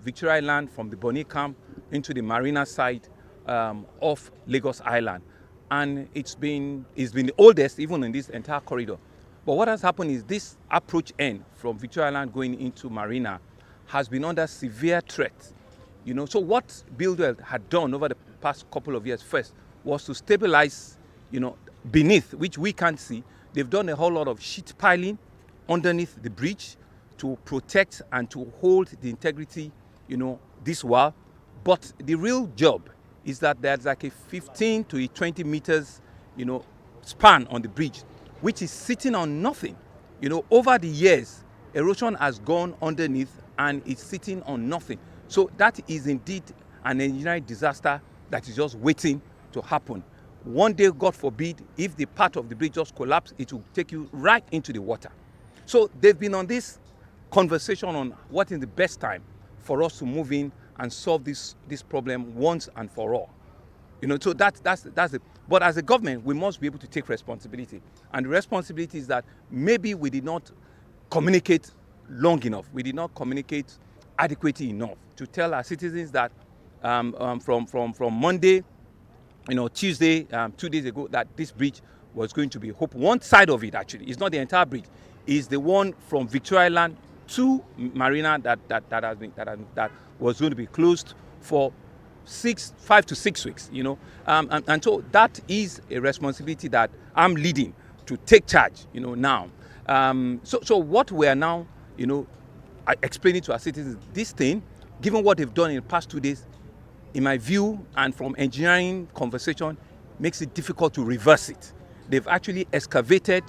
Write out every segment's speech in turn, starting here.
Victoria Island from the Bonny camp into the Marina side of Lagos Island. And it's been the oldest even in this entire corridor. But what has happened is this approach end from Victoria Island going into Marina has been under severe threat. So what Buildwell had done over the past couple of years first was to stabilize, beneath, which we can't see. They've done a whole lot of sheet piling underneath the bridge to protect and to hold the integrity, this while. But the real job is that there's like a 15 to 20 meters, span on the bridge, which is sitting on nothing. Over the years, erosion has gone underneath and it's sitting on nothing. So that is indeed an engineering disaster that is just waiting to happen. One day, God forbid, if the part of the bridge just collapses, it will take you right into the water. So they've been on this conversation on what is the best time for us to move in and solve this problem once and for all. So that's it. But as a government, we must be able to take responsibility. And the responsibility is that maybe we did not communicate long enough. We did not communicate adequately enough to tell our citizens that from Monday, Tuesday, 2 days ago, that this bridge was going to be open. One side of it, actually, is not the entire bridge, is the one from Victoria Island to Marina that was going to be closed for 5 to 6 weeks. And so that is a responsibility that I'm leading to take charge. Now. So what we are now, explaining to our citizens, this thing, given what they've done in the past 2 days, in my view, and from engineering conversation, makes it difficult to reverse it. They've actually excavated,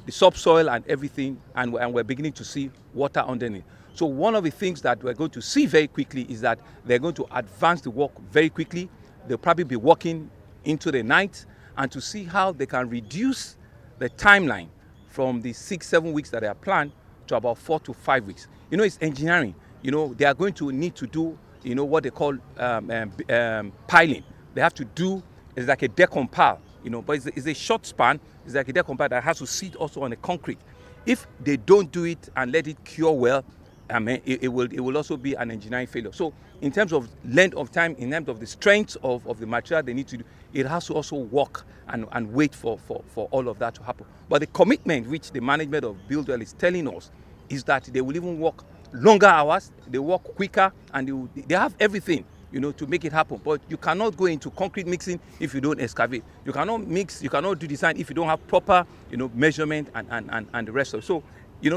the subsoil and everything, and we're beginning to see water underneath. So one of the things that we're going to see very quickly is that they're going to advance the work very quickly. They'll probably be working into the night, and to see how they can reduce the timeline from the 6-7 weeks that they are planned to about 4 to 5 weeks. It's engineering. They are going to need to do, what they call piling. They have to do, it's like a decompile, but it's a short span. It's like a decompile that has to sit also on the concrete. If they don't do it and let it cure well, it will also be an engineering failure. So in terms of length of time, in terms of the strength of the material they need to do, it has to also work and wait for all of that to happen. But the commitment which the management of Buildwell is telling us is that they will even work longer hours, they work quicker, and they have everything, to make it happen. But you cannot go into concrete mixing if you don't excavate. You cannot mix, you cannot do design if you don't have proper, measurement and the rest of it. So,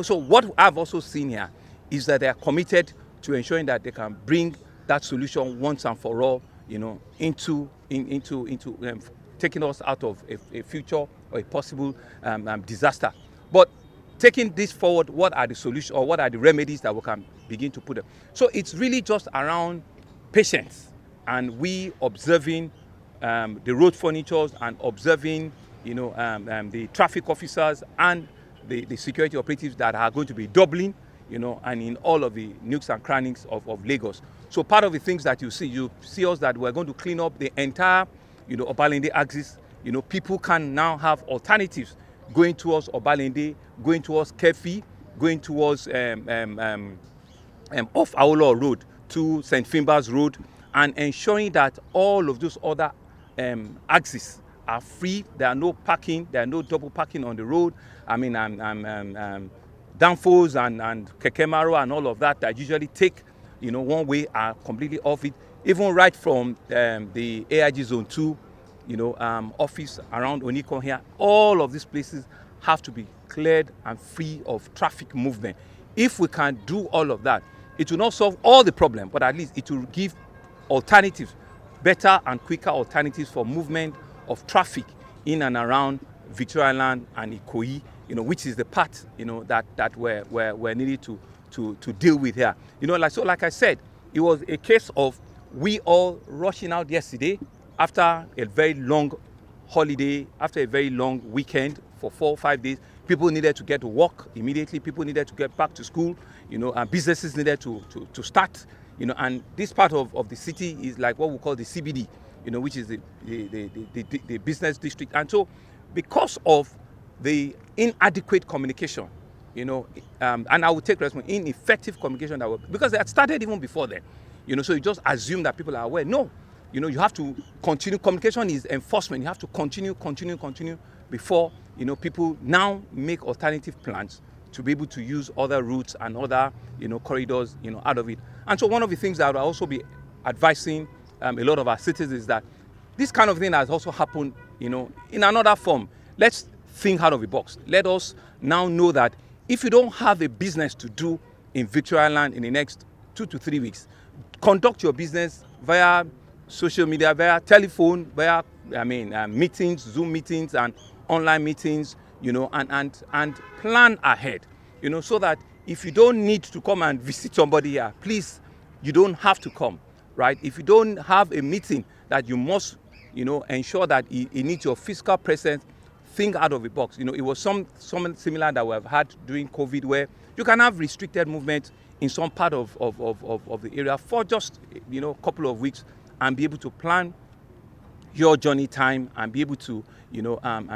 so what I've also seen here is that they are committed to ensuring that they can bring that solution once and for all, into taking us out of a future or a possible disaster. But taking this forward, what are the solutions or what are the remedies that we can begin to put them? So it's really just around patience and we observing the road furnitures and observing, the traffic officers and the security operatives that are going to be doubling, and in all of the nooks and crannies of Lagos. So part of the things that you see us that we're going to clean up the entire, Obalende axis. People can now have alternatives going towards Obalende, going towards Kefi, going towards off Awolowo Road to St. Finbar's Road, and ensuring that all of those other axes are free. There are no parking, there are no double parking on the road. Danfos and Kekemaro and all of that usually take, one way are completely off it. Even right from the AIG Zone 2, office around Onikon here, all of these places have to be cleared and free of traffic movement. If we can do all of that, it will not solve all the problem, but at least it will give alternatives, better and quicker alternatives for movement of traffic in and around Victoria Island and Ikoyi, which is the part, that we're needed to deal with here. Like I said, it was a case of we all rushing out yesterday after a very long holiday, after a very long weekend for 4 or 5 days. People needed to get to work immediately. People needed to get back to school, and businesses needed to start, and this part of the city is like what we call the CBD, which is the business district. And so because of the inadequate communication and I will take responsibility, ineffective communication because they had started even before then. So you just assume that people are aware. No, you have to continue. Communication is enforcement. You have to continue before, people now make alternative plans to be able to use other routes and other, corridors, out of it. And so one of the things that I will also be advising a lot of our citizens is that this kind of thing has also happened, in another form. Let's think out of the box. Let us now know that if you don't have a business to do in Victoria Island in the next 2 to 3 weeks, conduct your business via social media, via telephone, via meetings, Zoom meetings and online meetings, and plan ahead, so that if you don't need to come and visit somebody here, please, you don't have to come, right? If you don't have a meeting that you must, ensure that it needs your physical presence, think out of the box. It was something similar that we have had during COVID, where you can have restricted movement in some part of the area for just, a couple of weeks and be able to plan your journey time and be able to,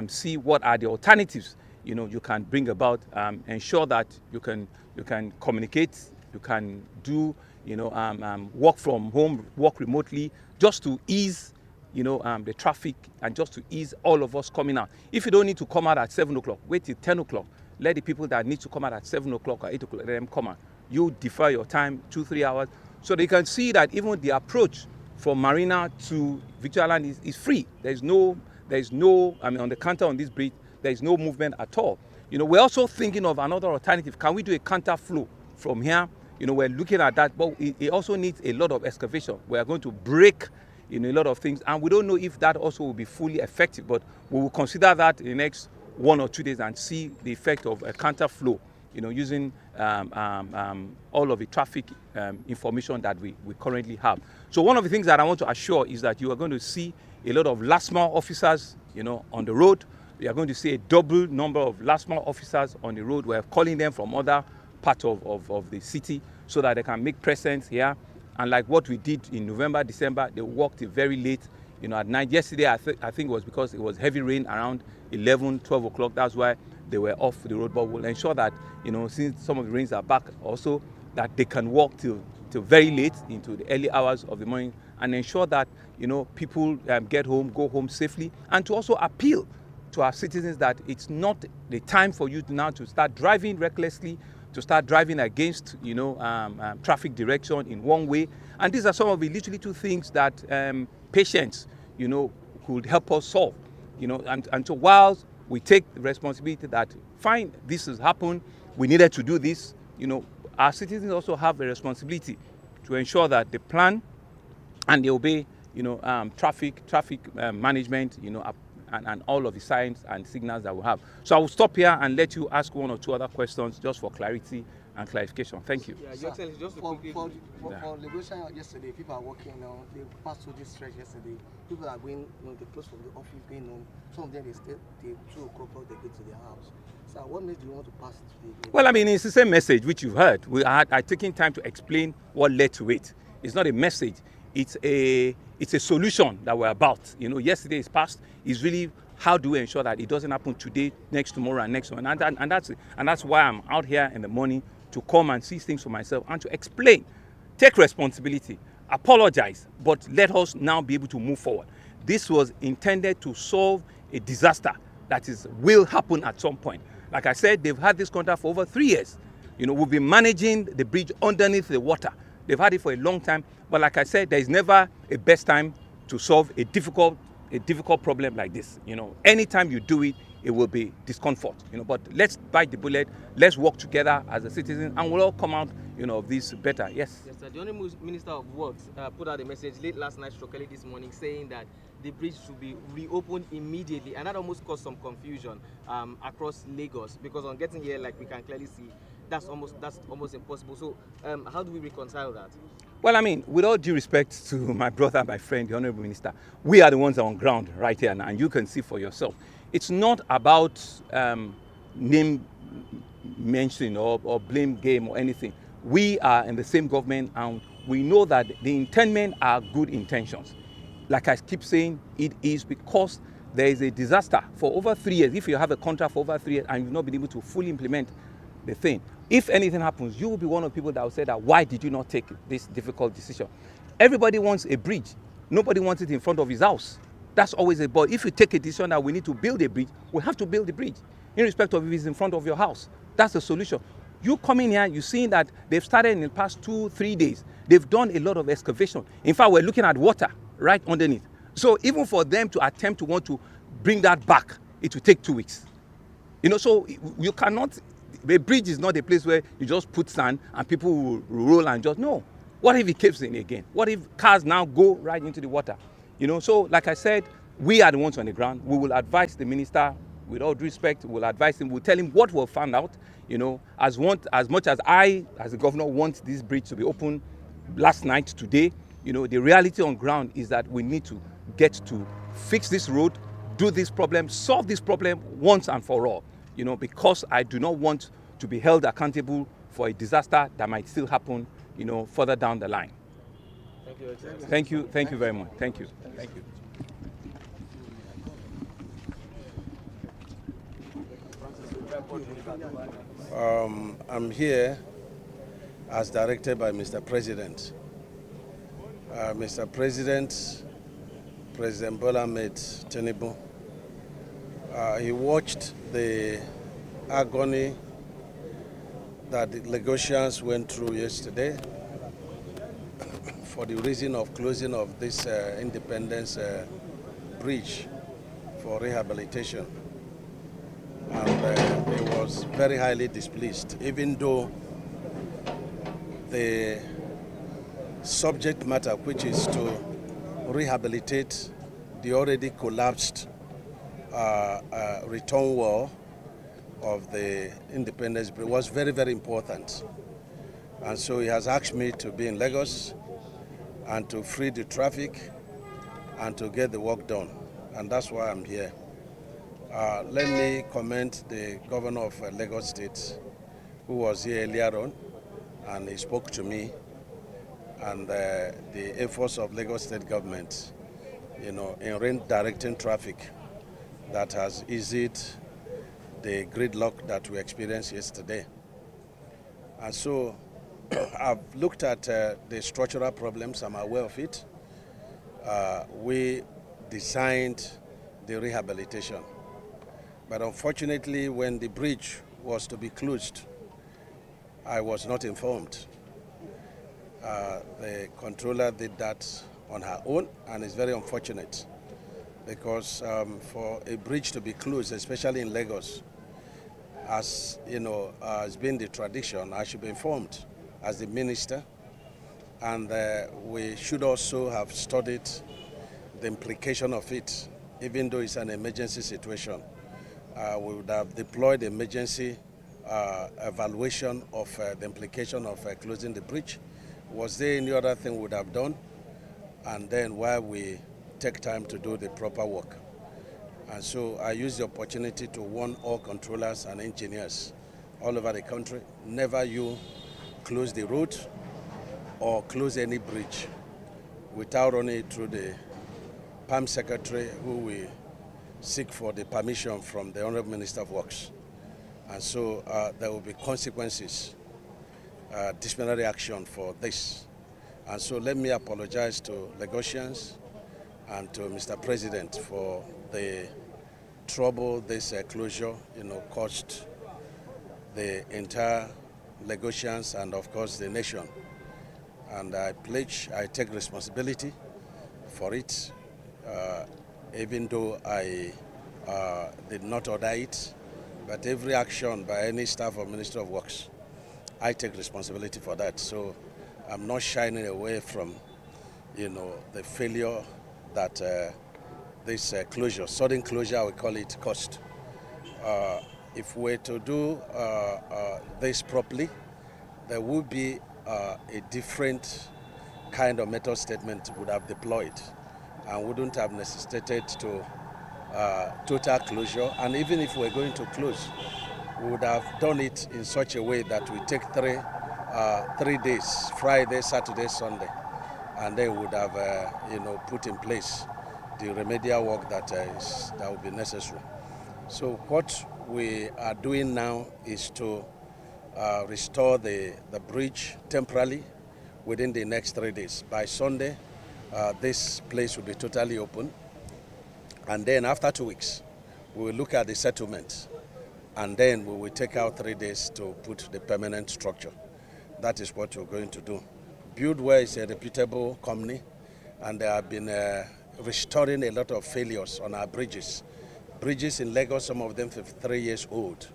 see what are the alternatives, you can bring about, ensure that you can communicate, you can do, work from home, work remotely, just to ease, the traffic and just to ease all of us coming out. If you don't need to come out at 7 o'clock, wait till 10 o'clock. Let the people that need to come out at 7 o'clock or 8 o'clock, let them come out. You defer your time 2-3 hours, so they can see that even the approach from Marina to Victoria Island is free. There's no, on the counter on this bridge, there's no movement at all. We're also thinking of another alternative. Can we do a counter flow from here? We're looking at that, but it also needs a lot of excavation. We are going to break, a lot of things, and we don't know if that also will be fully effective, but we will consider that in the next 1 or 2 days and see the effect of a counter flow, using all of the traffic information that we currently have. So one of the things that I want to assure is that you are going to see a lot of last mile officers, on the road. You are going to see a double number of last mile officers on the road. We're calling them from other parts of the city so that they can make presence here. And like what we did in November, December, they worked very late, at night. Yesterday, I think it was because it was heavy rain around 11, 12 o'clock. That's why they were off the road. But we'll ensure that, since some of the rains are back also, that they can work till very late into the early hours of the morning and ensure that, people get home, go home safely, and to also appeal to our citizens that it's not the time for you now to start driving recklessly, to start driving against, traffic direction in one way. And these are some of the literally two things that patients, could help us solve, and so whilst we take the responsibility that, fine, this has happened, we needed to do this, our citizens also have a responsibility to ensure that they plan and they obey, traffic management, and all of the signs and signals that we have. So I will stop here and let you ask 1 or 2 other questions just for clarity and clarification. Thank you. Yeah, Your Excellency, just to quickly... For liberation yesterday, people are working now. They passed through this stretch yesterday. People are going, they close from the office, going home. Some of them, they stay till 2 o'clock, they go to their house. So what message do you want to pass today? Well, it's the same message which you've heard. I taking time to explain what led to it. It's not a message. It's a solution that we're about. Yesterday is past. It's really how do we ensure that it doesn't happen today, next tomorrow, and next one. And that's why I'm out here in the morning to come and see things for myself and to explain, take responsibility, apologize, but let us now be able to move forward. This was intended to solve a disaster that will happen at some point. Like I said, they've had this contract for over 3 years. We've been managing the bridge underneath the water. They've had it for a long time. But like I said, there is never a best time to solve a difficult problem like this. Anytime you do it, it will be discomfort. But let's bite the bullet. Let's work together as a citizen, and we'll all come out, of this better. Yes. Yes, sir. The Honourable Minister of Works put out a message late last night, early this morning, saying that the bridge should be reopened immediately, and that almost caused some confusion across Lagos, because on getting here, like we can clearly see, that's almost impossible. So how do we reconcile that? Well, with all due respect to my brother, my friend, the Honourable Minister, we are the ones on ground right here now, and you can see for yourself. It's not about name mentioning or blame game or anything. We are in the same government, and we know that the intendment are good intentions. Like I keep saying, it is because there is a disaster for over 3 years. If you have a contract for over 3 years and you've not been able to fully implement the thing. If anything happens, you will be one of the people that will say that, why did you not take this difficult decision? Everybody wants a bridge. Nobody wants it in front of his house. That's always a, but if you take a decision that we need to build a bridge, we have to build the bridge, irrespective of if it's in front of your house. That's the solution. You come in here, you're seeing that they've started in the past 2-3 days. They've done a lot of excavation. In fact, we're looking at water right underneath. So even for them to attempt to want to bring that back, it will take 2 weeks. You know, so you cannot, a bridge is not a place where you just put sand and people will roll and just, no. What if it caves in again? What if cars now go right into the water? You know, so like I said, we are the ones on the ground. We will advise the minister, with all due respect, we'll advise him, we'll tell him what we've found out. You know, as much as I, as the governor, want this bridge to be open last night, today, you know, the reality on ground is that we need to get to fix this road, do this problem, solve this problem once and for all. You know, because I do not want to be held accountable for a disaster that might still happen, you know, further down the line. Thank you, Excellency. Thank you very much. Thank you. Thank you. I'm here as directed by Mr. President. Mr. President, President Bola Ahmed Tinubu, he watched the agony that the Lagosians went through yesterday for the reason of closing of this Independence Bridge for rehabilitation. And he was very highly displeased, even though the subject matter, which is to rehabilitate the already collapsed return wall of the Independence Bridge, was very, very important. And so he has asked me to be in Lagos and to free the traffic and to get the work done. And that's why I'm here. Let me commend the governor of Lagos State, who was here earlier on, and he spoke to me, and the efforts of Lagos State government, you know, in redirecting traffic that has eased the gridlock that we experienced yesterday. And so I've looked at the structural problems, I'm aware of it. We designed the rehabilitation. But unfortunately, when the bridge was to be closed, I was not informed. The controller did that on her own, and it's very unfortunate because for a bridge to be closed, especially in Lagos, as you know, has been the tradition, I should be informed as the minister, and we should also have studied the implication of it, even though it's an emergency situation. We would have deployed emergency evaluation of the implication of closing the bridge. Was there any other thing we would have done? And then while we take time to do the proper work. And so I use the opportunity to warn all controllers and engineers all over the country, never you close the road or close any bridge without running it through the PAM secretary, who will seek for the permission from the Honorable Minister of Works. And so there will be consequences, disciplinary action for this. And so let me apologize to Lagosians and to Mr. President for the trouble this closure, you know, caused the entire Lagosians and of course the nation. And I take responsibility for it, even though I did not order it, but every action by any staff of Ministry of Works, I take responsibility for that. So I'm not shining away from, you know, the failure that this closure, sudden closure, we call it, cost. If we're to do this properly, there would be a different kind of method statement would have deployed and wouldn't have necessitated to total closure. And even if we're going to close, we would have done it in such a way that we take 3 days, Friday, Saturday, Sunday, and they would have, you know, put in place the remedial work that would be necessary. So what we are doing now is to restore the bridge temporarily within the next 3 days. By Sunday, this place will be totally open. And then after 2 weeks, we will look at the settlement. And then we will take out 3 days to put the permanent structure. That is what we're going to do. Buildware is a reputable company, and they have been restoring a lot of failures on our bridges. Bridges in Lagos, some of them 53 years old,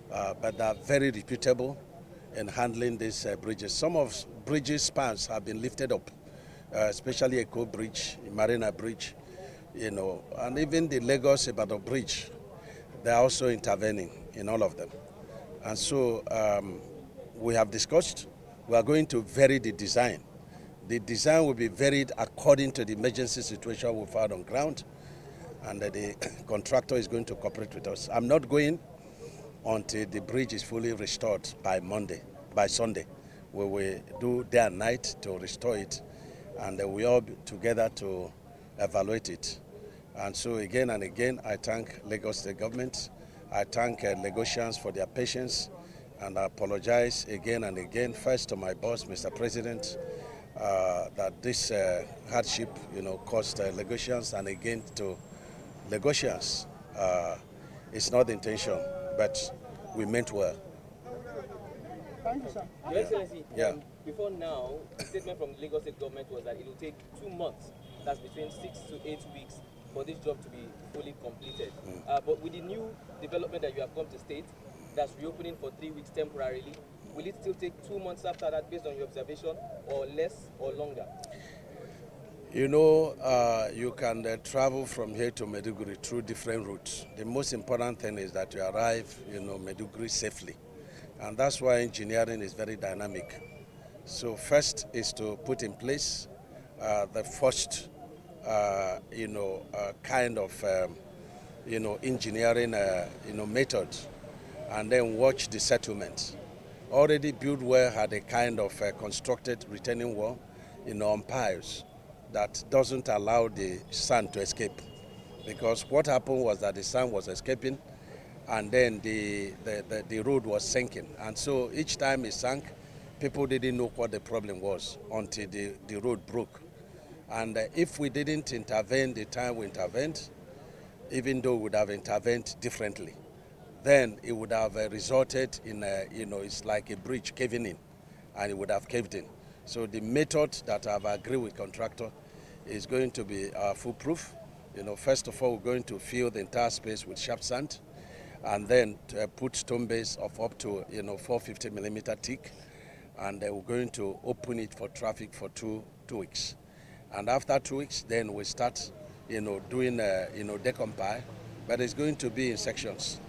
but they are very reputable in handling these bridges. Some of bridges spans have been lifted up, especially Eco Bridge, Marina Bridge, and even the Lagos-Ibadan Bridge. They are also intervening in all of them. And so we have discussed, we are going to vary the design. The design will be varied according to the emergency situation we found on ground, and the contractor is going to cooperate with us. I'm not going until the bridge is fully restored by Sunday. We will do day and night to restore it, and we all be together to evaluate it. And so again and again, I thank Lagos State government. I thank Lagosians for their patience, and I apologize again and again, first to my boss, Mr. President, that this hardship, caused Lagosians, and again to Lagosians. It's not the intention, but we meant well. Thank you, sir. Your Excellency, Yeah. Before now, the statement from the Lagos State government was that it will take 2 months, that's between 6 to 8 weeks, for this job to be fully completed. But with the new development that you have come to state, that's reopening for 3 weeks temporarily, will it still take 2 months after that based on your observation, or less or longer? You can travel from here to Maiduguri through different routes. The most important thing is that you arrive, Maiduguri safely. And that's why engineering is very dynamic. So first is to put in place the first, kind of, engineering, method, and then watch the settlement. Already Buildware had a kind of constructed retaining wall, on piles that doesn't allow the sand to escape. Because what happened was that the sand was escaping, and then the road was sinking. And so each time it sank, people didn't know what the problem was until the road broke. And if we didn't intervene the time we intervened, even though we would have intervened differently, then it would have resulted in, it's like a bridge caving in, and it would have caved in. So the method that I've agreed with contractor is going to be foolproof. First of all, we're going to fill the entire space with sharp sand, and then put stone base of up to 450 millimeter thick, and we're going to open it for traffic for two weeks. And after 2 weeks, then we start doing decompile, but it's going to be in sections.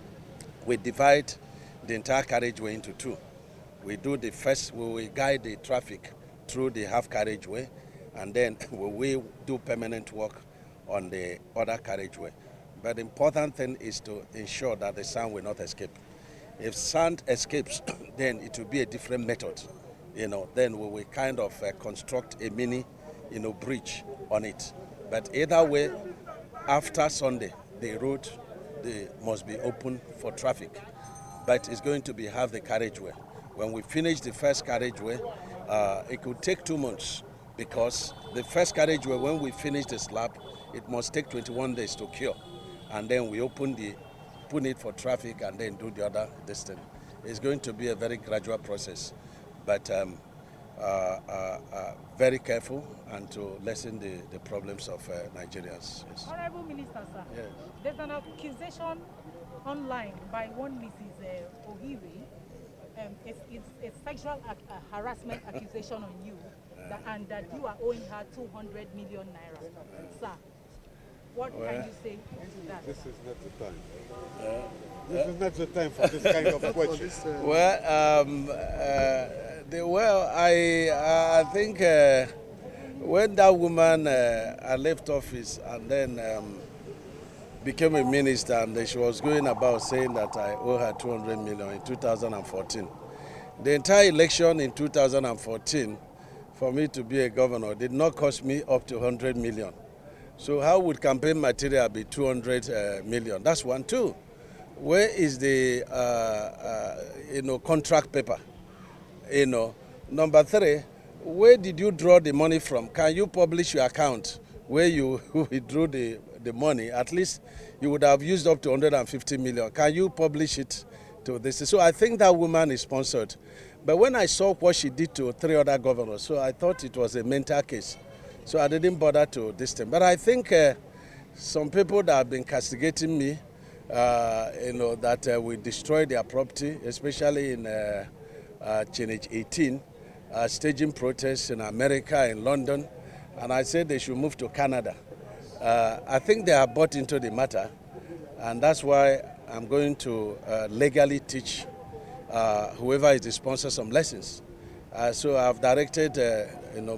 We divide the entire carriageway into two. We do the first, we will guide the traffic through the half carriageway, and then we will do permanent work on the other carriageway. But the important thing is to ensure that the sand will not escape. If sand escapes, then it will be a different method. Then we will kind of construct a mini, bridge on it. But either way, after Sunday, the road must be open for traffic. But it's going to be half the carriageway. When we finish the first carriageway, it could take 2 months, because the first carriageway, when we finish the slab, it must take 21 days to cure. And then we open put it for traffic, and then do the other distance. It's going to be a very gradual process, but very careful, and to lessen the problems of Nigerians. Yes. Honorable Minister, sir, Yes. There's an accusation online by one Mrs. Ohiri. It's a sexual harassment accusation on you, and that you are owing her 200 million naira. Sir, what can you say to that? This is not the time. This is not the time for this kind of question. I think when that woman left office and then became a minister, and she was going about saying that I owe her 200 million in 2014. The entire election in 2014, for me to be a governor, did not cost me up to 100 million. So how would campaign material be 200 million? That's one. Two, where is the contract paper? Number 3, where did you draw the money from? Can you publish your account where you withdrew the money? At least you would have used up to 150 million. Can you publish it to this? So I think that woman is sponsored. But when I saw what she did to 3 other governors, so I thought it was a mental case. So I didn't bother to this thing. But I think some people that have been castigating me, that we destroy their property, especially in Change 18, staging protests in America, in London, and I said they should move to Canada. I think they have bought into the matter, and that's why I'm going to legally teach whoever is the sponsor some lessons. So I've directed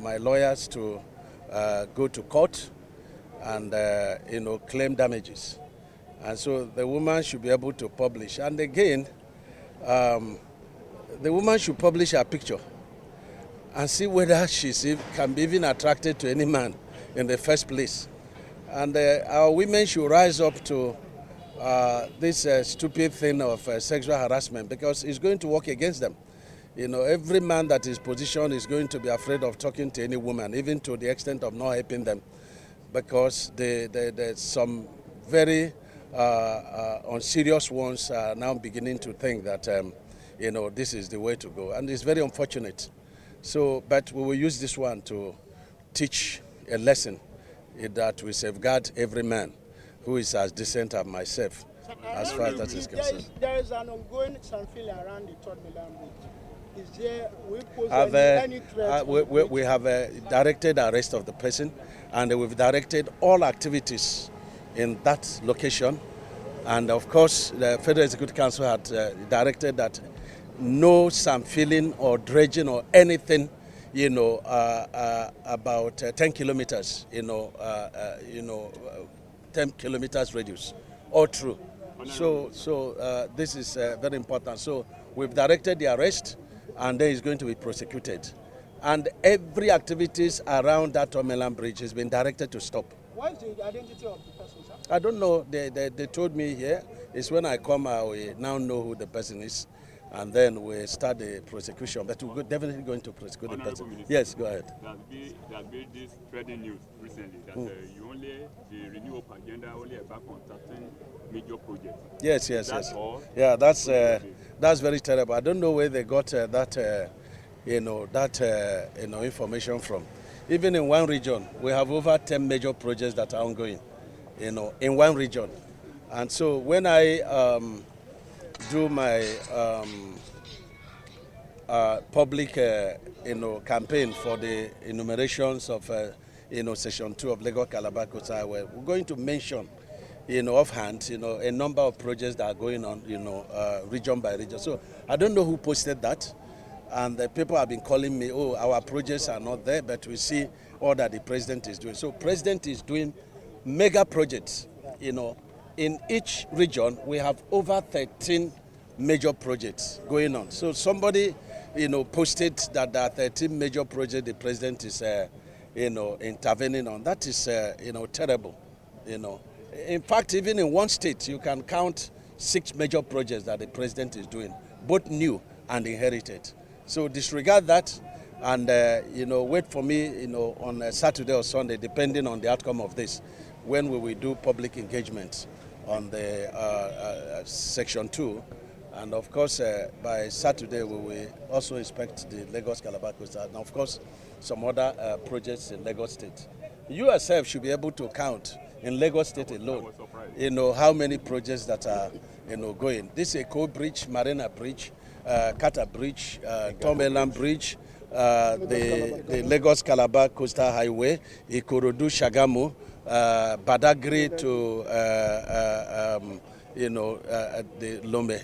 my lawyers to go to court and claim damages. And so the woman should be able to publish. And again, the woman should publish her picture and see whether she can be even attracted to any man in the first place. And our women should rise up to this stupid thing of sexual harassment, because it's going to work against them. Every man that is positioned is going to be afraid of talking to any woman, even to the extent of not helping them, because there's some very unserious ones are now beginning to think that this is the way to go, and it's very unfortunate. So, but we will use this one to teach a lesson that we safeguard every man who is as decent as myself, as far as that is concerned. There is an ongoing feeling around the Third Milan Bridge. Is there, any threat? We have directed arrest of the person, and we've directed all activities in that location. And of course, the Federal Executive Council had directed that no filling or dredging or anything, about 10 kilometers, 10 kilometers radius, all through. So this is very important. So we've directed the arrest, and then he's going to be prosecuted. And every activities around that Tomeland Bridge has been directed to stop. What is the identity of the person, sir? I don't know. They told me here. It's when I come, we now know who the person is. And then we start the prosecution. But we're definitely going to prosecute the person. Minister, yes, go ahead. There's been this spreading news recently that the renewal agenda only embark on certain major projects. Yes. All? Yeah, that's very terrible. I don't know where they got that information from. Even in one region, we have over 10 major projects that are ongoing, in one region. And so when I do my public campaign for the enumerations of Section 2 of Lagos Calabar Coastal Highway, we're going to mention offhand a number of projects that are going on region by region. So I don't know who posted that, and the people have been calling me, oh, our projects are not there, but we see all that the president is doing. So president is doing mega projects. In each region, we have over 13 major projects going on. So somebody, posted that there are 13 major projects the president is, intervening on. That is, terrible. In fact, even in one state, you can count 6 major projects that the president is doing, both new and inherited. So disregard that, and wait for me, on Saturday or Sunday, depending on the outcome of this, when we will do public engagement on the Section 2. And of course, by Saturday, we will also inspect the Lagos Calabar Coastal, and of course, some other projects in Lagos State. You yourself should be able to count in Lagos State alone, how many projects that are, going. This is Eko Bridge, Marina Bridge, Kata Bridge, Tomeland Bridge, the Lagos Calabar Coastal Highway, Ikorodu Shagamu, Badagry to the Lome,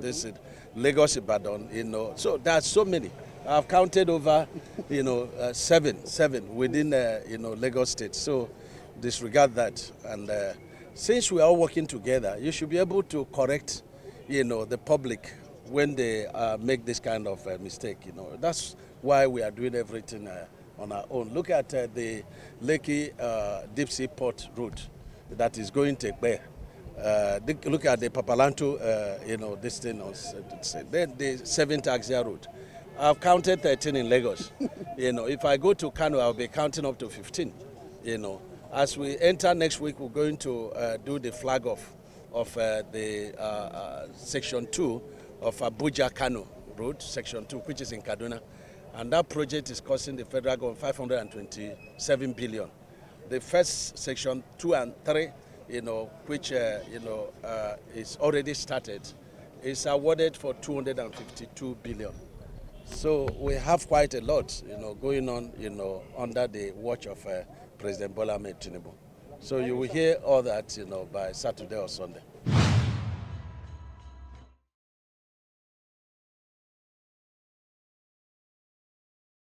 this is Lagos Ibadan, so there's so many. I've counted over, seven within, Lagos State. So disregard that. And since we are all working together, you should be able to correct, the public when they make this kind of mistake. That's why we are doing everything on our own. Look at the Lekki Deep Sea Port route that is going to Ekpe. Look at the Papalanto, this thing on the 7th Axia Road. I've counted 13 in Lagos. If I go to Kano, I'll be counting up to 15. As we enter next week, we're going to do the flag off of the section 2 of Abuja Kano Road, section 2, which is in Kaduna. And that project is costing the federal government 527 billion. The first section 2 and 3, which is already started, is awarded for 252 billion. So we have quite a lot, going on, under the watch of President Bola Ahmed Tinubu. So you will hear all that, by Saturday or Sunday.